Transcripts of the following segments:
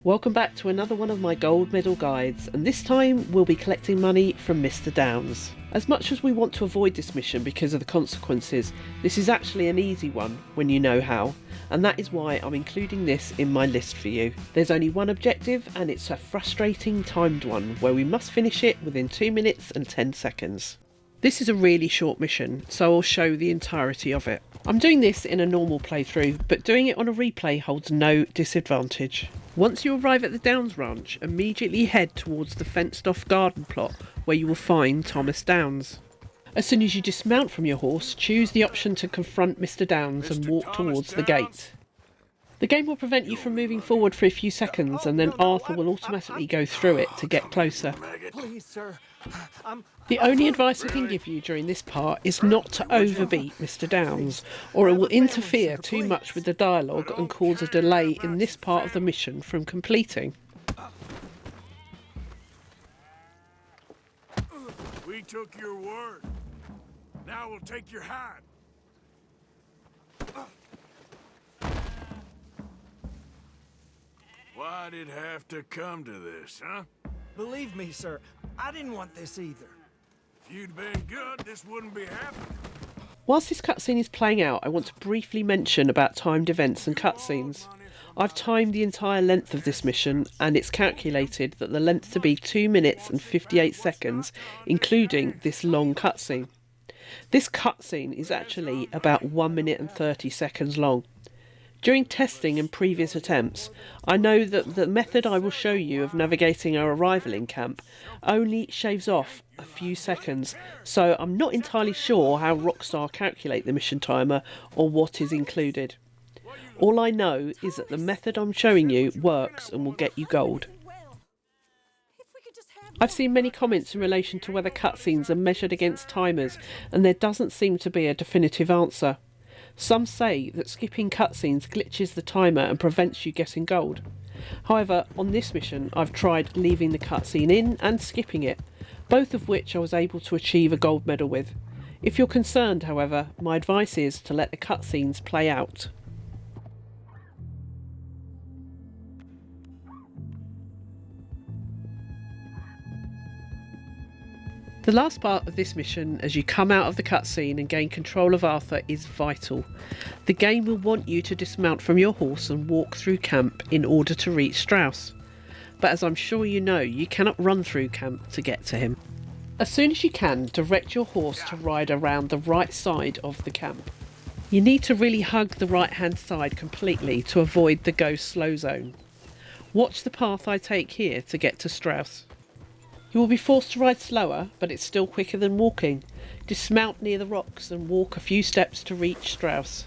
Welcome back to another one of my gold medal guides, and this time we'll be collecting money from Mr. Downs. As much as we want to avoid this mission because of the consequences, this is actually an easy one when you know how, and that is why I'm including this in my list for you. There's only one objective, and it's a frustrating timed one where we must finish it within 2 minutes and 10 seconds. This is a really short mission, so I'll show the entirety of it. I'm doing this in a normal playthrough, but doing it on a replay holds no disadvantage. Once you arrive at the Downs Ranch, immediately head towards the fenced off garden plot where you will find Thomas Downs. As soon as you dismount from your horse, choose the option to confront Mr. Downs and walk towards the gate. The game will prevent you from moving forward for a few seconds, and then Arthur will automatically go through it to get closer. Please, sir. The only advice I can give you during this part is not to overbeat Mr. Downs, or it will interfere too much with the dialogue and cause a delay in this part of the mission from completing. We took your word. Now we'll take your hide. Why'd it have to come to this, huh? Believe me, sir, I didn't want this either. If you'd been good, this wouldn't be happening. Whilst this cutscene is playing out, I want to briefly mention about timed events and cutscenes. I've timed the entire length of this mission, and it's calculated that the length to be 2 minutes and 58 seconds, including this long cutscene. This cutscene is actually about 1 minute and 30 seconds long. During testing and previous attempts, I know that the method I will show you of navigating our arrival in camp only shaves off a few seconds, so I'm not entirely sure how Rockstar calculate the mission timer or what is included. All I know is that the method I'm showing you works and will get you gold. I've seen many comments in relation to whether cutscenes are measured against timers, and there doesn't seem to be a definitive answer. Some say that skipping cutscenes glitches the timer and prevents you getting gold. However, on this mission I've tried leaving the cutscene in and skipping it, both of which I was able to achieve a gold medal with. If you're concerned, however, my advice is to let the cutscenes play out. The last part of this mission, as you come out of the cutscene and gain control of Arthur, is vital. The game will want you to dismount from your horse and walk through camp in order to reach Strauss. But as I'm sure you know, you cannot run through camp to get to him. As soon as you can, direct your horse to ride around the right side of the camp. You need to really hug the right hand side completely to avoid the go slow zone. Watch the path I take here to get to Strauss. You will be forced to ride slower, but it's still quicker than walking. Dismount near the rocks and walk a few steps to reach Strauss.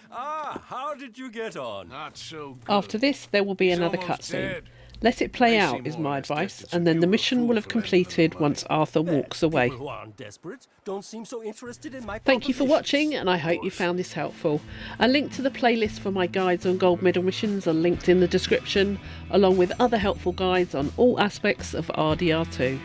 Ah, how did you get on? Not so good. After this, there will be He's another almost cutscene. dead. Let it play They out seem is more my or less advice, destined and to then the be a mission fool will have for letting them completed money. once Arthur walks away. People who aren't desperate don't seem so interested in my Thank you for propositions. watching, and I hope you found this helpful. A link to the playlist for my guides on gold medal missions are linked in the description, along with other helpful guides on all aspects of RDR2.